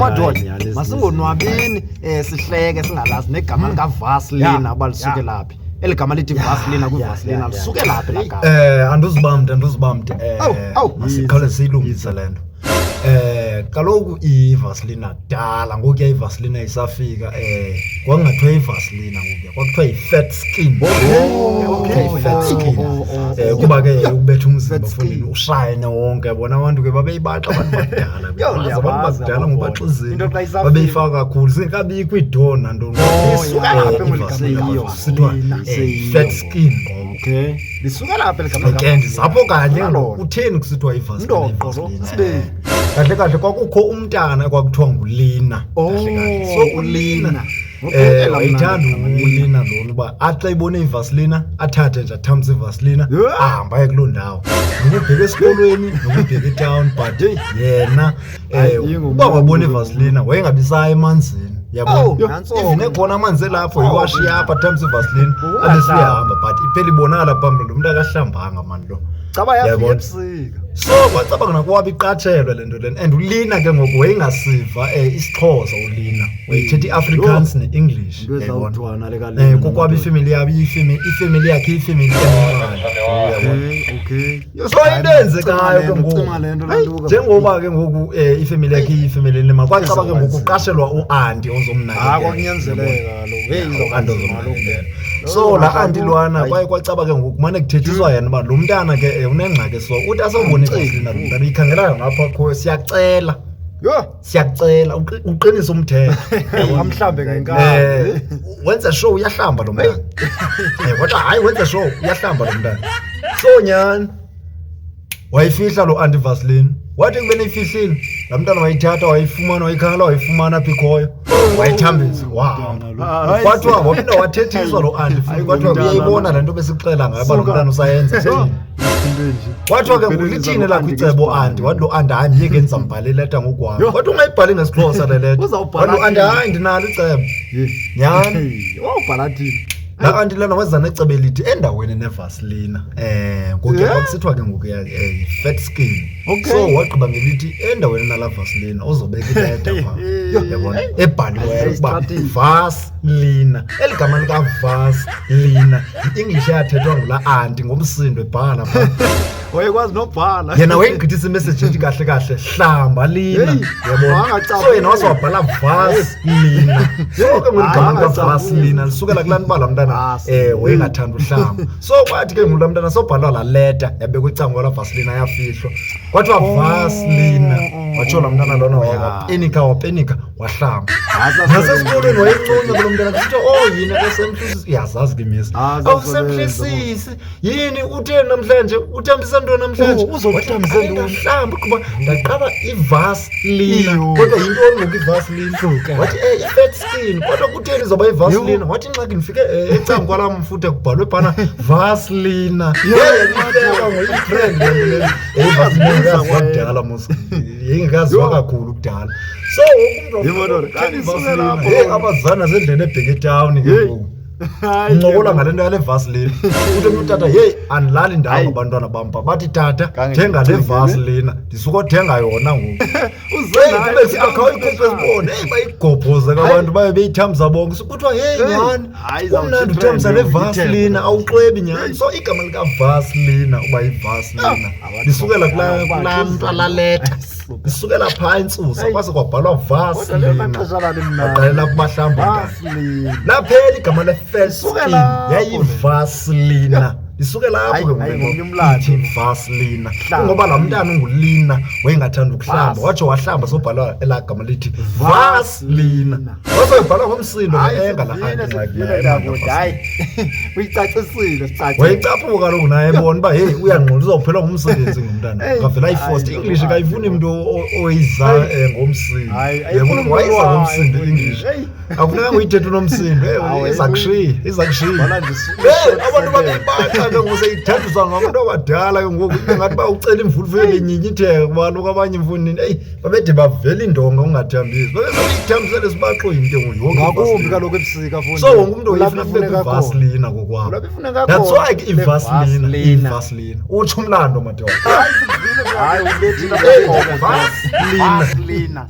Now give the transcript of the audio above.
madoda masingonwabini sihleke singalazi negama lika Vaseline abalisuke laphi eligama lithi Vaseline kuVaseline lisuke laphi la gama anduzibamde masikhawule siyilungise lento kaloku iVaseline dala ngokuya iVaseline isafika kwakungathiwa iVaseline ngokuya kwakuthiwa yi-fat skin fat skin kuba ke ubetha umzimba ufuna ushayine wonke bona abantu ke babeyibaxa abantu bakudala abantu bakudala ngobaxizini babeyifaka kakhulu singekabikho idona nto lisuka lapha eMelika sithiwa fat skin lisuka lapha eligama ke ndisapho kanye utheni kusithiwa iVaseline kahle kahle kwakukho umntana kwakuthiwa nguLina so uLina wayithanda uLina lona uba athi ayibone iVaseline athathe nje athambise iVaseline ahamba aye kuloo ndawo nokubheka esikolweni nokubheka etown but yena uba wabona iVaseline wayengabisaya emanzini yabo ivine khona amanzi lapho iwashi yapha athambise iVaseline abesiyahamba but iphela ibonakala phambili lo muntu akahlambanga manje lo caba yafika ebusika so bacabanga nakuwa biqatshelwe lento lena and uLina ke ngoku wayengasiva isiXhosa uLina wayithetha iAfrikaans neEnglish ngezawuthwana le kale kokwaba ifamily yabo ifamily yakhe ifamily okay so intenzekayo ke ngoku njengoba ke ngoku ifamily yakhe ifamily nema kwacaba ke ngoku uqashelwa uAnti ozomnakekela kwakunyanzeleka lo so la auntie lwana kwacaba ke ngoku manje kuthethiswa yena uba lo mntana ke unengxaki so uthi asawubona iVaseline lo mntana ikhangelayo ngapha kho siyacela uqinise umthetho amhlambe ngenkani wenza show uyahlamba lo mntana kodwa hayi wenza show uyahlamba lo mntana so nyani wayifihla lo auntie Vaseline wathi kubene ifihlile la mntana wayithatha wayifumana wayikhangela wayifumana apha ikhoyo wayithambisa kwathiwa waphinda wathethiswa lo auntie futhi kwathiwa uyayibona le nto besixela ngayo uba lo mntana usayenza kwathiwa ke ngulithini lakho icebo auntie wathi lo auntie hayi ndiye ke ndizambhala ileta ngokwami kodwa ungayibhali ngesiXhosa le leta wathi lo auntie hayi ndinalo icebo nyani wawubhala thini la auntie lana weza necebo elithi endaweni neVaseline ngoku kusithiwa ke ngoku fat skin so waqhiba ngelithi endaweni nala Vaseline uzobeka ileta pha yabona ebhaliweyo ukuba Vaseline eligama lika Vaseline iEnglish yathethwa ngula auntie ngomsindo ebhala pha wayekwazi nobhala yena wayengqithisa imessage ethi kahle kahle hlamba Lina yabona so yena wasewabhala Vaseline so ke ngigama kaVaseline lisukela kulani bala mntana wayengathanda uhlamba so kwathi ke ngula mntana sobhalwa la letter yabekwa icango la Vaseline ayafihlwa kwathiwa Vaseline watsho la mntana lona wapenika wahlamba nasesikolweni wayencunca kulo mntana kuthi yini kesemhlisisi yazazi ke miss awusemhlisisi yini utheni namhlanje uthambisa ntoni namhlanje uzothambisa ntoni uhlamba kuba ndaqaba iVaseline kodwa yinto ongoku iVaseline wathi i-fat skin kodwa kutheni zoba iVaseline wathi inxaki ndifike ecango kwala mfuthe kubhalwe phana Vaseline yeyifeka ngoyitrend iVaseline yakudala mos yengikaziwa kakhulu kudala so umuntu abazana zendlela ebheke town ke ngoku ncokola ngalento yale Vaseline uthi umntata andilali ndawo abantwana bam bathi tata thenga le Vaseline ndisuka thenga yona ngoku kube sikakhawu ikhuphe sibone bayigobhoze abantu baye beyithambisa bonke kuthiwa nyani umnandi uthambisa le Vaseline awuxwebi nyani so igama lika Vaseline uba iVaseline lisukela kulaa mntu alaleta lisukela phaa intsusa kwase kwabhalwa Vaseline aqalela kubahlamba laphela igama le-fat skin yayiVaseline lisuke lapho ke ngoku Vaseline ngoba la mntana ungulina wayengathanda ukuhlamba watsho wahlamba sobhalwa elagama lithi Vaseline wasobhalwa ngomsindo ngenga la hayi uyicacisile sicace wayicaphuka kaloku naye ebona uba uyangqola uzawuphela ngumsebenzi ngumntana ngavela i-forced English kayifuni umuntu oyiza ngomsindo yabona wayiza ngomsindo English akufuneka uyithethe unomsindo izakushiya abantu babeyibaxa ke ngoku seyithandiswa ngabantu abadala ke ngoku ngathi bawucela imvuluveli enyinyitheka kubantu kwabanye imfundini babede bavela indonga ungathambisi babeyithambisele sibaxoyini ke ngoku ngakumbi kaloku ebusika futhi so wonke umuntu uyifuna Vaseline kokwabo that's why ke iVaseline utsho umlando madoda hayi ubethi Vaseline